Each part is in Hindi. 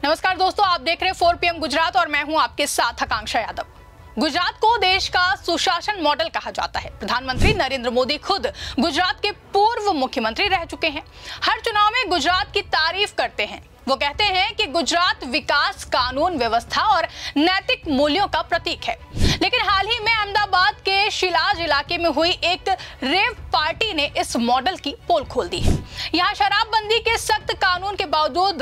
नमस्कार दोस्तों, आप देख रहे हैं 4 PM गुजरात और मैं हूं आपके साथ आकांक्षा यादव। गुजरात को देश का सुशासन मॉडल कहा जाता है। प्रधानमंत्री नरेंद्र मोदी खुद गुजरात के पूर्व मुख्यमंत्री रह चुके हैं। हर चुनाव में गुजरात की तारीफ करते हैं। वो कहते हैं कि गुजरात विकास, कानून व्यवस्था और नैतिक मूल्यों का प्रतीक है। लेकिन हाल ही में अहमदाबाद के शिलाज इलाके में हुई एक रेव पार्टी ने इस मॉडल की पोल खोल दी है। यहाँ शराबबंदी के सख्त कानून के बावजूद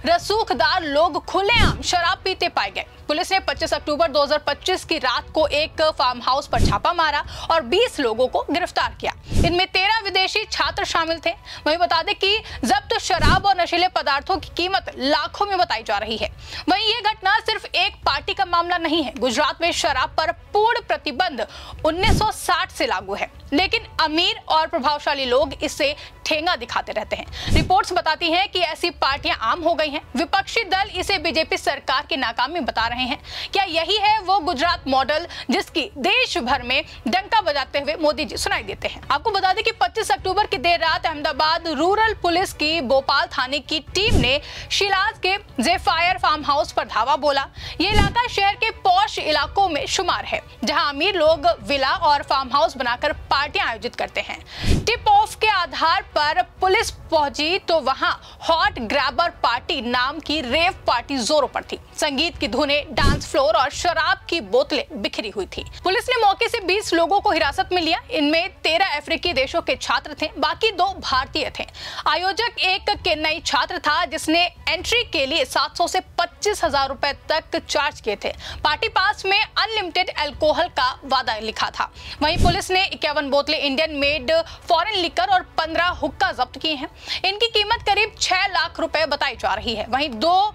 रसूखदार लोग खुलेआम शराब पीते पाए गए। पुलिस ने 25 अक्टूबर 2025 की रात को एक फार्म हाउस पर छापा मारा और 20 लोगों को गिरफ्तार किया। इनमें 13 विदेशी छात्र शामिल थे। वहीं बता दें कि जब्त शराब और नशीले पदार्थों की कीमत लाखों में बताई जा रही है। वहीं ये घटना सिर्फ एक पार्टी का मामला नहीं है। गुजरात में शराब पर पूर्ण प्रतिबंध 1960 से लागू है, लेकिन अमीर और प्रभावशाली लोग इससे ठेंगा दिखाते रहते हैं। रिपोर्ट्स बताती हैं कि ऐसी पार्टियां आम हो गई हैं। विपक्षी दल इसे बीजेपी सरकार की नाकामी बता रहे हैं। क्या यही है वो गुजरात मॉडल जिसकी देश भर में डंका बजाते हुए मोदी जी सुनाई देते हैं? आपको बता दें कि 25 अक्टूबर की देर रात अहमदाबाद रूरल पुलिस की भोपाल थाने की टीम ने शिलाज के जेफायर फार्म हाउस पर धावा बोला। ये इलाका शहर के पॉश इलाकों में शुमार है, जहां अमीर लोग विला और फार्म हाउस बनाकर पार्टियां आयोजित करते हैं। टिप ऑफ के आधार पर पुलिस पहुंची तो वहां हॉट ग्रैबर पार्टी नाम की रेव पार्टी जोरों पर थी। संगीत की धुनें, डांस फ्लोर और शराब की बोतलें बिखरी हुई थी। पुलिस ने मौके से 20 लोगों को हिरासत में लिया। इनमें 13 अफ्रीकी देशों के छात्र थे, बाकी 2 भारतीय थे। आयोजक एक केन्याई छात्र था जिसने एंट्री के लिए 700 से 25,000 रुपए तक चार्ज किए थे। पार्टी पास में अनलिमिटेड अल्कोहल का वादा लिखा था। वहीं पुलिस ने 51 बोतलें इंडियन मेड फॉरेन लिकर और 15 हुक्का जब्त किए हैं। इनकी कीमत करीब 6 लाख रुपए बताई जा रही है। वहीं 2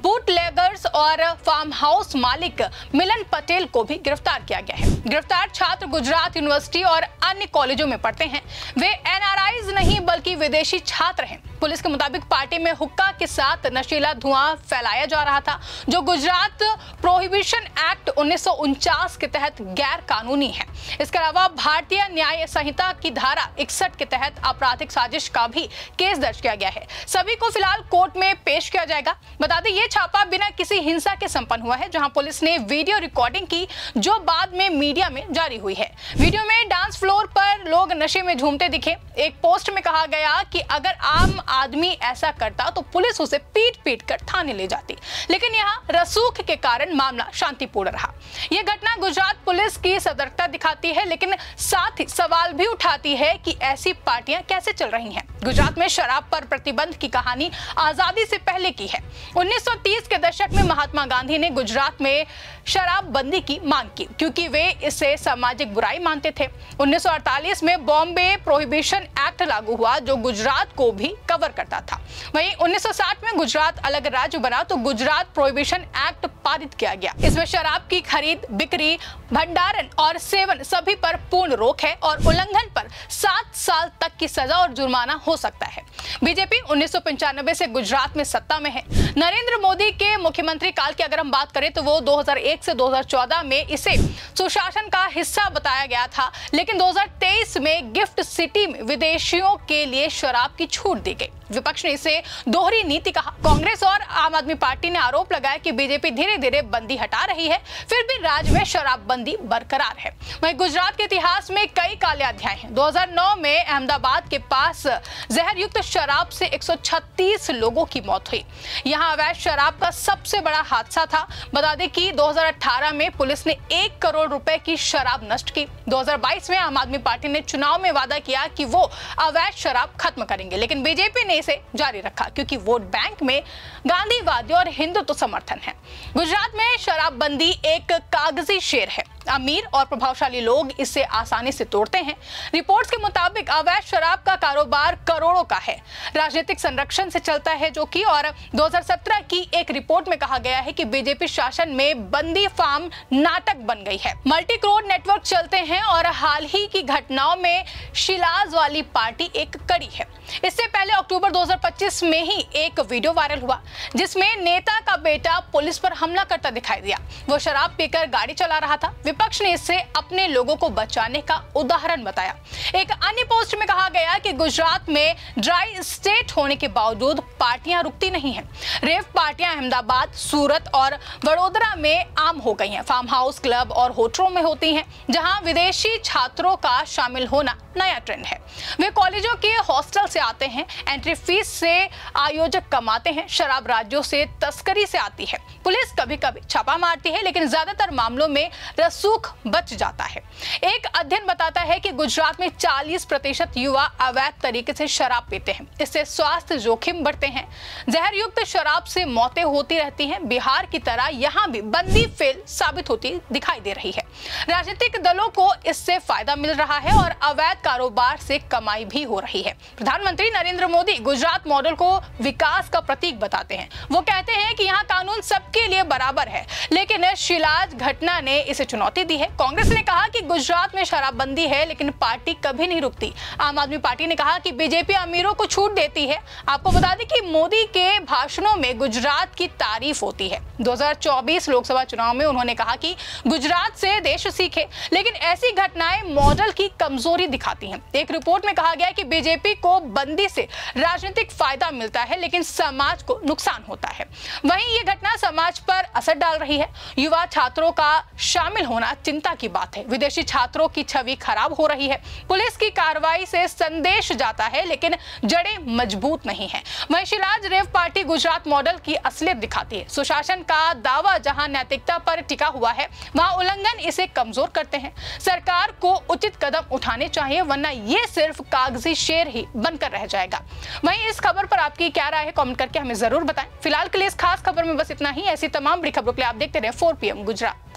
बूटलेगर्स और फार्म हाउस मालिक मिलन पटेल को भी गिरफ्तार किया गया है। गिरफ्तार छात्र गुजरात यूनिवर्सिटी और अन्य कॉलेजों में पढ़ते हैं। वे एनआरआईज नहीं बल्कि विदेशी छात्र हैं। पुलिस के मुताबिक पार्टी में हुक्का के साथ नशीला धुआं फैलाया जा रहा था, जो गुजरात प्रोहिबिशन एक्ट 1949 के तहत गैर कानूनी है। इसके अलावा भारतीय न्याय संहिता की धारा 61 के तहत आपराधिक साजिश का भी केस दर्ज किया गया है। सभी को फिलहाल कोर्ट में पेश किया जाएगा। बता दें ये छापा बिना किसी हिंसा के संपन्न हुआ है, जहां पुलिस ने वीडियो रिकॉर्डिंग की जो बाद में मीडिया में जारी हुई है। वीडियो में डांस फ्लोर पर लोग नशे में झूमते दिखे। एक पोस्ट में कहा गया कि अगर आम आदमी ऐसा करता तो पुलिस उसे पीट कर थाने ले जाती, लेकिन यहाँ रसूख के कारण मामला शांतिपूर्ण रहा। यह घटना गुजरात पुलिस की सतर्कता दिखाती है, लेकिन साथ ही सवाल भी उठाती है कि ऐसी पार्टियां कैसे चल रही हैं। गुजरात में शराब पर प्रतिबंध की कहानी आजादी से पहले की है। 1930 के दशक में महात्मा गांधी ने गुजरात में शराबबंदी की मांग की, क्योंकि वे इसे सामाजिक बुराई मानते थे। 1948 में बॉम्बे प्रोहिबिशन एक्ट लागू हुआ, जो गुजरात को भी कवर करता था। वहीं 1960 में गुजरात अलग राज्य बना तो गुजरात प्रोहिबिशन एक्ट पारित किया गया। इसमें शराब की खरीद, बिक्री, भंडारण और सेवन सभी पर पूर्ण रोक है और उल्लंघन पर 7 साल तक की सजा और जुर्माना हो सकता है। बीजेपी 1995 से गुजरात में सत्ता में है। नरेंद्र मोदी के मुख्यमंत्री काल की अगर हम बात करें तो वो 2001 से 2014 में इसे सुशासन का हिस्सा बताया गया था, लेकिन 2023 में गिफ्ट सिटी में विदेशियों के लिए शराब की छूट दी गई। विपक्ष ने इसे दोहरी नीति कहा। कांग्रेस और आम आदमी पार्टी ने आरोप लगाया कि बीजेपी धीरे धीरे बंदी हटा रही है, फिर भी राज्य में शराबबंदी बरकरार है। वहीं गुजरात के इतिहास में कई काले अध्याय हैं। 2009 में अहमदाबाद के पास जहर युक्त शराब से 136 लोगों की मौत हुई। यहाँ अवैध शराब का सबसे बड़ा हादसा था। बता दें कि 2018 में पुलिस ने 1 करोड़ रुपए की शराब नष्ट की। 2022 में आम आदमी पार्टी ने चुनाव में वादा किया कि वो अवैध शराब खत्म करेंगे, लेकिन बीजेपी ने इसे जारी रखा क्योंकि वोट बैंक में गांधीवादी और हिंदुत्व समर्थन है। गुजरात में शराबबंदी एक कागजी शेर है। अमीर और प्रभावशाली लोग इसे आसानी से तोड़ते हैं। रिपोर्ट्स के मुताबिक अवैध शराब का कारोबार करोड़ों का है, राजनीतिक संरक्षण से चलता है, जो कि और 2017 की एक रिपोर्ट में कहा गया है कि बीजेपी शासन में बंदी फार्म नाटक बन गई है। मल्टी करोड़ नेटवर्क चलते हैं और हाल ही की घटनाओं में शिलाज वाली पार्टी एक कड़ी है। इससे पहले पहले अक्टूबर 2025 में ही एक वीडियो वायरल हुआ जिसमें नेता का बेटा पुलिस पर हमला करता दिखाई दिया। वो शराब पीकर गाड़ी चला रहा था। विपक्ष ने इसे अपने लोगों को बचाने का उदाहरण बताया। एक अन्य पोस्ट में कहा गया कि गुजरात में ड्राई स्टेट होने के बावजूद पार्टियां रुकती नहीं हैं। रेव पार्टियां अहमदाबाद, सूरत और वडोदरा में आम हो गई हैं। फार्म हाउस, क्लब और होटलों में होती हैं, जहां विदेशी छात्रों का शामिल होना नया ट्रेंड है। वे कॉलेजों के हॉस्टल से आते हैं, एंट्री फीस से आयोजक कमाते हैं, शराब राज्यों से तस्करी से आती है। पुलिस कभी कभी छापा मारती है, लेकिन ज्यादातर मामलों में रसूख बच जाता है। एक अध्ययन बताता है कि गुजरात में 40% युवा अवैध तरीके से शराब पीते हैं। इससे स्वास्थ्य जोखिम बढ़ते हैं। जहर युक्त शराब से मौतें होती रहती हैं। बिहार की तरह यहाँ भी बंदी फेल साबित होती दिखाई दे रही है। राजनीतिक दलों को इससे फायदा मिल रहा है और अवैध कारोबार से कमाई भी हो रही है। प्रधानमंत्री नरेंद्र मोदी गुजरात मॉडल को विकास का प्रतीक बताते हैं। वो कहते हैं कि यहाँ कानून सबके लिए बराबर है, लेकिन शिलाज घटना ने इसे चुनौती दी है। कांग्रेस ने कहा कि गुजरात में शराबबंदी है, लेकिन पार्टी कभी नहीं रुकती। आम आदमी पार्टी ने कहा कि बीजेपी अमीरों को छूट देती है। आपको बता दें कि मोदी के भाषणों में गुजरात की तारीफ होती है। 2024 लोकसभा चुनाव में उन्होंने कहा कि गुजरात से देश सीखे, लेकिन ऐसी घटनाएं मॉडल की कमजोरी दिखाती हैं। एक रिपोर्ट में कहा गया कि बीजेपी को बंदी से राजनीतिक फायदा मिलता है, लेकिन समाज को नुकसान होता है। वहीं ये घटना समाज पर असर डाल रही है। युवा छात्रों का शामिल होना चिंता की बात है। विदेशी छात्रों की छवि खराब हो रही है। पुलिस की कार्रवाई से संदेश जाता है, लेकिन जड़ें मजबूत नहीं है। वहीं Shilaj rave party Gujarat model की असलियत दिखाती है। सुशासन का दावा जहां नैतिकता पर टिका हुआ है, वहां उल्लंघन इसे कमजोर करते हैं। सरकार को उचित कदम उठाने चाहिए, वरना ये सिर्फ कागजी शेर ही बनकर रह जाएगा। वहीं इस खबर पर आपकी क्या राय है, कमेंट करके हमें जरूर बताएं। फिलहाल के लिए इस खास खबर में बस इतना ही। ऐसी तमाम बड़ी खबरों के लिए आप देखते रहे 4PM गुजरात।